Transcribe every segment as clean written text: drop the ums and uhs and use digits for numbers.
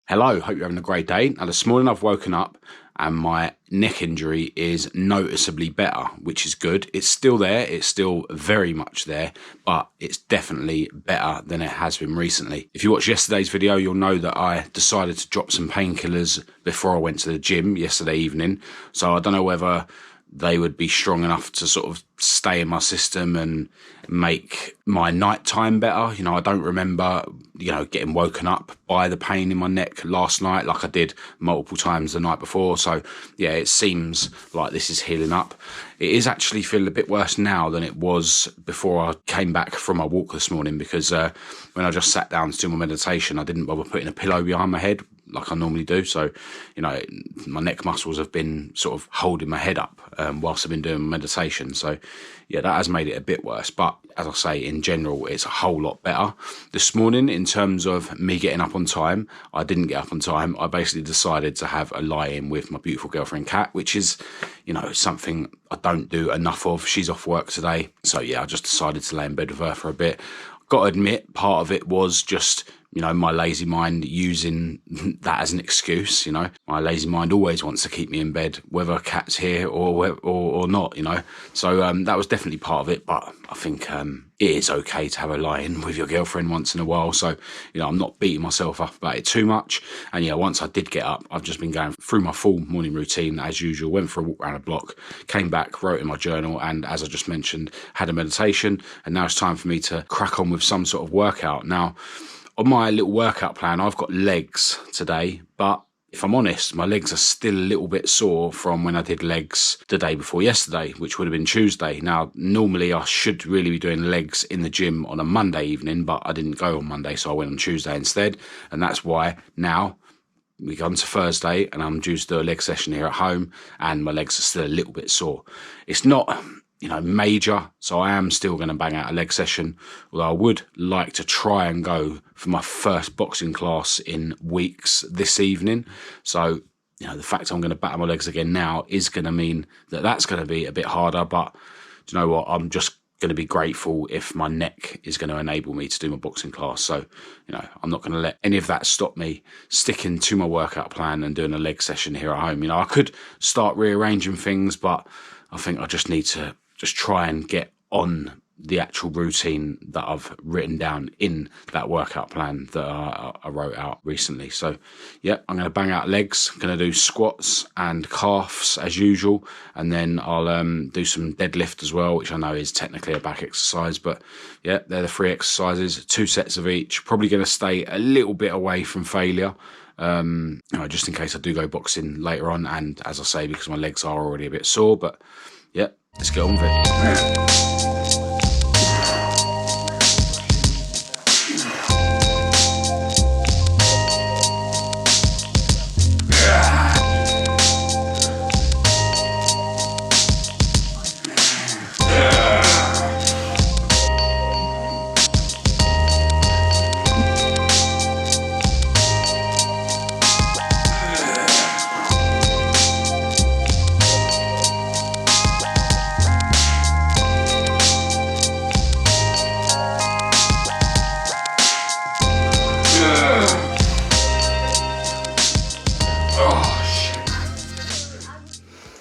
Hello, hope you're having a great day. Now this morning I've woken up and my neck injury is noticeably better, which is good. It's still there, it's still very much there, but it's definitely better than it has been recently. If you watched yesterday's video, you'll know that I decided to drop some painkillers before I went to the gym yesterday evening. So I don't know whether they would be strong enough to sort of stay in my system and make my nighttime better. You know, I don't remember, getting woken up by the pain in my neck last night like I did multiple times the night before. So yeah, it seems like this is healing up. It is actually feeling a bit worse now than it was before I came back from my walk this morning, because when I just sat down to do my meditation, I didn't bother putting a pillow behind my head like I normally do. So, my neck muscles have been sort of holding my head up whilst I've been doing my meditation. So yeah, that has made it a bit worse. But as I say, in general, it's a whole lot better. This morning, in terms of me getting up on time, I didn't get up on time. I basically decided to have a lie-in with my beautiful girlfriend, Kat, which is, something I don't do enough of. She's off work today. So yeah, I just decided to lay in bed with her for a bit. Got to admit, part of it was just, my lazy mind using that as an excuse. My lazy mind always wants to keep me in bed, whether Kat's here or not, So that was definitely part of it, but I think it is okay to have a lie-in with your girlfriend once in a while. So, I'm not beating myself up about it too much. And yeah, once I did get up, I've just been going through my full morning routine as usual, went for a walk around the block, came back, wrote in my journal, and as I just mentioned, had a meditation. And now it's time for me to crack on with some sort of workout. Now, on my little workout plan, I've got legs today, but if I'm honest, my legs are still a little bit sore from when I did legs the day before yesterday, which would have been Tuesday. Now, normally I should really be doing legs in the gym on a Monday evening, but I didn't go on Monday, so I went on Tuesday instead. And that's why now we go on to Thursday and I'm due to do a leg session here at home, and my legs are still a little bit sore. It's not major, so I am still going to bang out a leg session, although I would like to try and go for my first boxing class in weeks this evening. So, the fact I'm going to batter my legs again now is going to mean that that's going to be a bit harder, but do you know what? I'm just going to be grateful if my neck is going to enable me to do my boxing class. So, I'm not going to let any of that stop me sticking to my workout plan and doing a leg session here at home. I could start rearranging things, but I think I just need to just try and get on the actual routine that I've written down in that workout plan that I wrote out recently. So, yeah, I'm going to bang out legs. I'm going to do squats and calves as usual. And then I'll do some deadlift as well, which I know is technically a back exercise. But, yeah, they're the 3 exercises, 2 sets of each. Probably going to stay a little bit away from failure, just in case I do go boxing later on. And as I say, because my legs are already a bit sore. But, yeah, let's get on with it.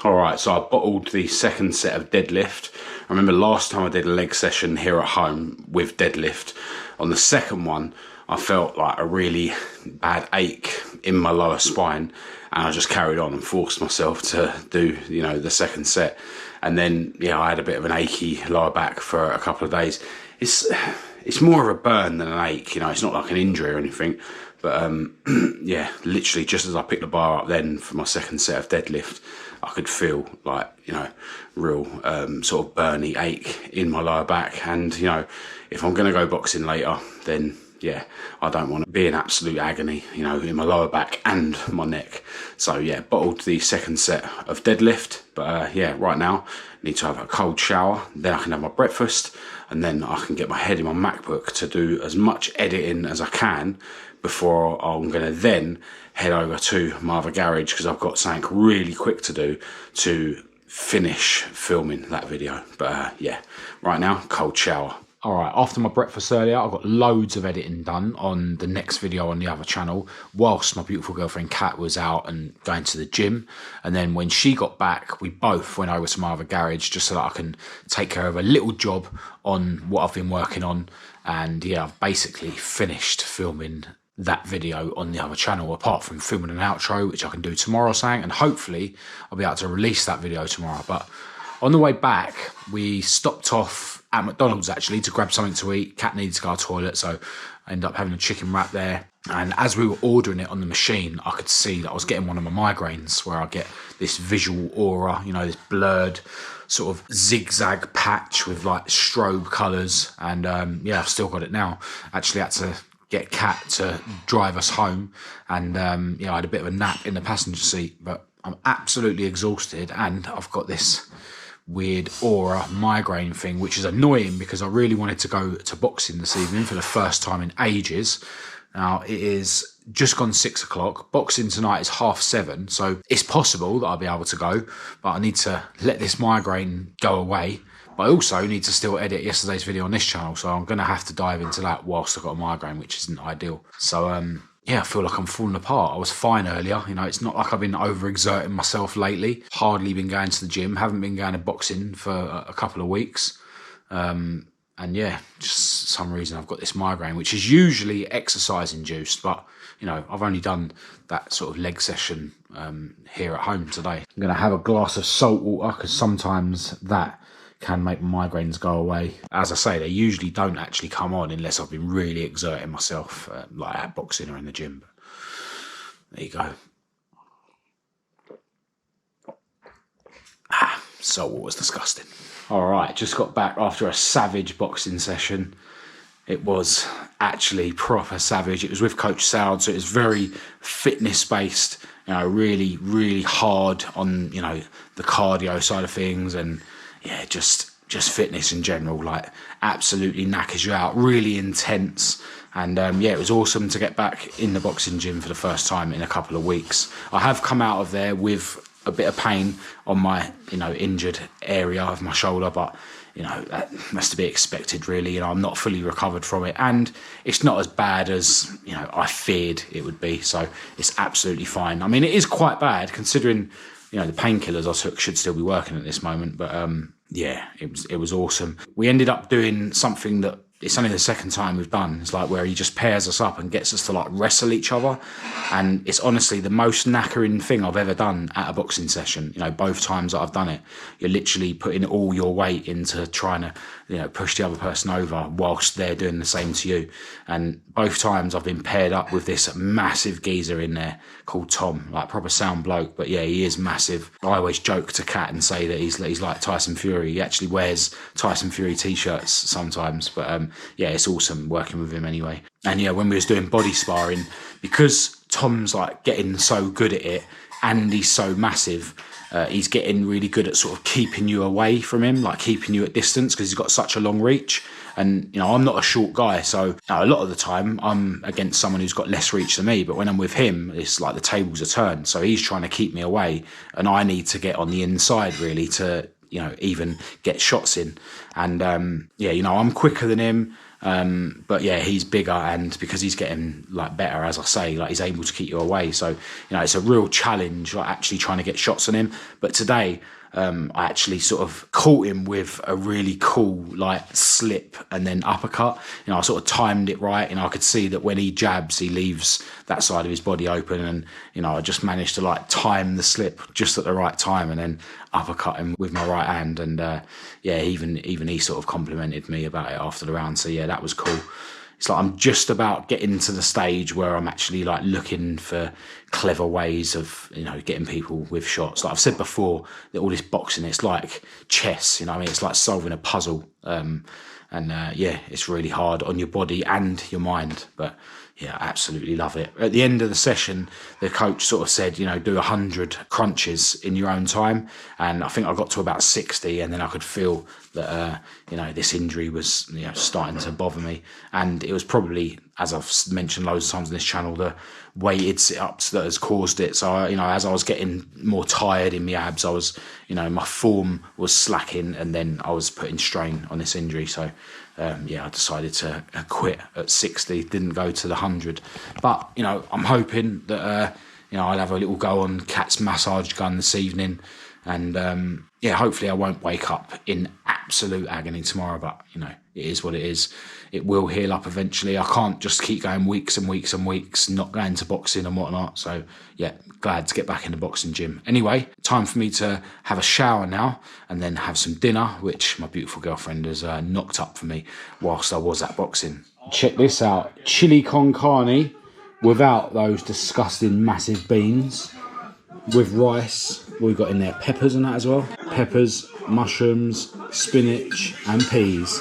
Alright, so I bottled the second set of deadlift. I remember last time I did a leg session here at home with deadlift, on the second one I felt like a really bad ache in my lower spine, and I just carried on and forced myself to do, the second set. And then, I had a bit of an achy lower back for a couple of days. It's more of a burn than an ache, it's not like an injury or anything. But yeah, literally just as I picked the bar up then for my second set of deadlift, I could feel like, real sort of burny ache in my lower back. And, if I'm going to go boxing later, then yeah, I don't want to be in absolute agony, in my lower back and my neck. So yeah, bottled the second set of deadlift. But yeah, right now, I need to have a cold shower. Then I can have my breakfast, and then I can get my head in my MacBook to do as much editing as I can before I'm going to then head over to my other garage, because I've got something really quick to do to finish filming that video. But yeah, right now, cold shower. All right, after my breakfast earlier, I got loads of editing done on the next video on the other channel, whilst my beautiful girlfriend Kat was out and going to the gym. And then when she got back, we both went over to my other garage just so that I can take care of a little job on what I've been working on. And yeah, I've basically finished filming that video on the other channel, apart from filming an outro, which I can do tomorrow or something, and hopefully I'll be able to release that video tomorrow. But on the way back, we stopped off at McDonald's actually to grab something to eat. Kat needed to go to the toilet, so I ended up having a chicken wrap there. And as we were ordering it on the machine, I could see that I was getting one of my migraines, where I get this visual aura, you know, this blurred sort of zigzag patch with like strobe colours. And yeah, I've still got it now. Actually had to get Kat to drive us home, and yeah, I had a bit of a nap in the passenger seat, but I'm absolutely exhausted, and I've got this weird aura migraine thing, which is annoying because I really wanted to go to boxing this evening for the first time in ages. Now it is just gone 6 o'clock. Boxing tonight is 7:30, so it's possible that I'll be able to go, but I need to let this migraine go away. But I also need to still edit yesterday's video on this channel, so I'm going to have to dive into that whilst I've got a migraine, which isn't ideal. So yeah, I feel like I'm falling apart. I was fine earlier. You know, it's not like I've been overexerting myself lately. Hardly been going to the gym. Haven't been going to boxing for a couple of weeks. And yeah, just some reason I've got this migraine, which is usually exercise induced. But, you know, I've only done that sort of leg session here at home today. I'm going to have a glass of salt water because sometimes that can make migraines go away. As I say, they usually don't actually come on unless I've been really exerting myself, like at boxing or in the gym. There you go. Salt water's disgusting. All right, just got back after a savage boxing session. It was actually proper savage. It was with Coach Soud, so it was very fitness-based, you know, really, really hard on, you know, the cardio side of things, and yeah, just fitness in general, like absolutely knackers you out, really intense. And yeah, it was awesome to get back in the boxing gym for the first time in a couple of weeks. I have come out of there with a bit of pain on my, you know, injured area of my shoulder, but you know, that's to be expected really. You know, I'm not fully recovered from it, and it's not as bad as, you know, I feared it would be, so it's absolutely fine. I mean, it is quite bad considering, you know, the painkillers I took should still be working at this moment, but yeah, it was awesome. We ended up doing something that it's only the second time we've done. It's like where he just pairs us up and gets us to like wrestle each other, and it's honestly the most knackering thing I've ever done at a boxing session. You know, both times that I've done it, you're literally putting all your weight into trying to, you know, push the other person over whilst they're doing the same to you. And both times I've been paired up with this massive geezer in there called Tom, like proper sound bloke, but yeah, he is massive. I always joke to Kat and say that he's like Tyson Fury. He actually wears Tyson Fury t-shirts sometimes, but yeah, it's awesome working with him anyway. And yeah, when we was doing body sparring, because Tom's like getting so good at it and he's so massive, he's getting really good at sort of keeping you away from him, like keeping you at distance, because he's got such a long reach. And, you know, I'm not a short guy, so, you know, a lot of the time I'm against someone who's got less reach than me. But when I'm with him, it's like the tables are turned. So he's trying to keep me away, and I need to get on the inside really to, you know, even get shots in. And yeah, you know, I'm quicker than him. But yeah, he's bigger, and because he's getting like better, as I say, like he's able to keep you away. So, you know, it's a real challenge, like actually trying to get shots on him. But today, I actually sort of caught him with a really cool like slip and then uppercut. You know, I sort of timed it right, and I could see that when he jabs, he leaves that side of his body open, and you know, I just managed to like time the slip just at the right time, and then uppercut him with my right hand. And yeah, even he sort of complimented me about it after the round. So yeah, that was cool. It's like I'm just about getting to the stage where I'm actually like looking for clever ways of, you know, getting people with shots. Like I've said before, that all this boxing, it's like chess, you know what I mean? It's like solving a puzzle. And yeah, it's really hard on your body and your mind. But yeah, I absolutely love it. At the end of the session, the coach sort of said, you know, do 100 crunches in your own time. And I think I got to about 60, and then I could feel that, you know, this injury was, you know, starting to bother me. And it was probably, as I've mentioned loads of times on this channel, the weighted sit-ups that has caused it. So, you know, as I was getting more tired in my abs, I was, you know, my form was slacking, and then I was putting strain on this injury. So, I decided to quit at 60, didn't go to the 100. But, I'm hoping that, I'll have a little go on Cat's massage gun this evening. And, hopefully I won't wake up in absolute agony tomorrow. But, it is what it is. It will heal up eventually. I can't just keep going weeks and weeks and weeks, not going to boxing and whatnot. So, glad to get back in the boxing gym. Anyway, time for me to have a shower now and then have some dinner, which my beautiful girlfriend has knocked up for me whilst I was at boxing. Check this out. Chili con carne without those disgusting massive beans, with rice. We've got in there peppers and that as well. Peppers, mushrooms, spinach and peas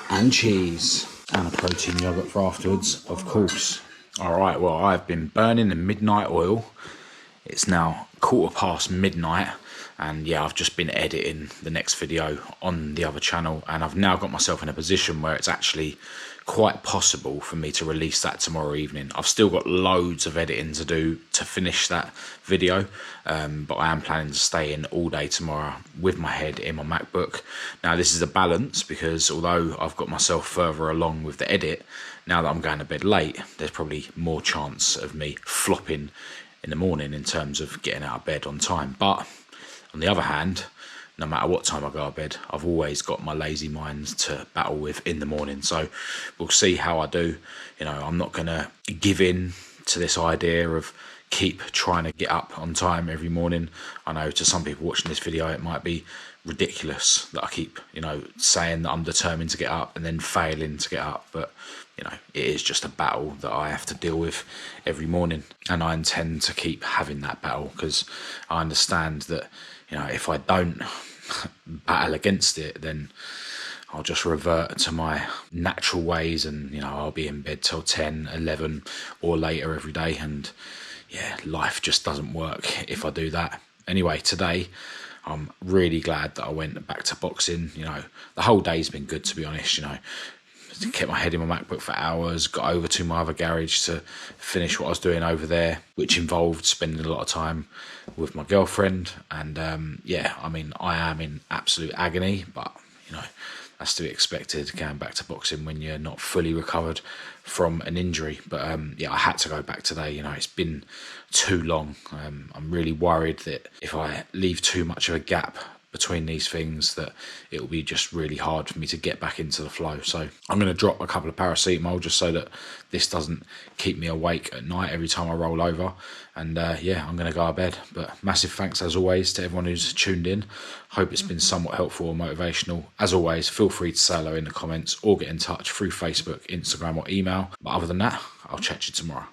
and cheese. And a protein yoghurt for afterwards, of course. All right, well, I've been burning the midnight oil. It's now 1:15 midnight. And I've just been editing the next video on the other channel. And I've now got myself in a position where it's actually quite possible for me to release that tomorrow evening. I've still got loads of editing to do to finish that video, but I am planning to stay in all day tomorrow with my head in my MacBook. Now this is a balance, because although I've got myself further along with the edit, now that I'm going to bed late, there's probably more chance of me flopping in the morning in terms of getting out of bed on time. But on the other hand, no matter what time I go to bed, I've always got my lazy mind to battle with in the morning. So we'll see how I do. I'm not going to give in to this idea of keep trying to get up on time every morning. I know to some people watching this video, it might be ridiculous that I keep, saying that I'm determined to get up and then failing to get up. But, it is just a battle that I have to deal with every morning. And I intend to keep having that battle, because I understand that, if I don't battle against it, then I'll just revert to my natural ways, and I'll be in bed till 10, 11 or later every day, and life just doesn't work if I do that. Anyway, today I'm really glad that I went back to boxing. The whole day's been good, to be honest. Kept my head in my MacBook for hours, got over to my other garage to finish what I was doing over there, which involved spending a lot of time with my girlfriend. And I am in absolute agony, but that's to be expected going back to boxing when you're not fully recovered from an injury. But I had to go back today. It's been too long. I'm really worried that if I leave too much of a gap between these things, that it will be just really hard for me to get back into the flow. So I'm going to drop a couple of paracetamol just so that this doesn't keep me awake at night every time I roll over. And I'm going to go to bed. But massive thanks as always to everyone who's tuned in. Hope it's been somewhat helpful or motivational. As always, feel free to say hello in the comments or get in touch through Facebook, Instagram or email. But other than that, I'll chat to you tomorrow.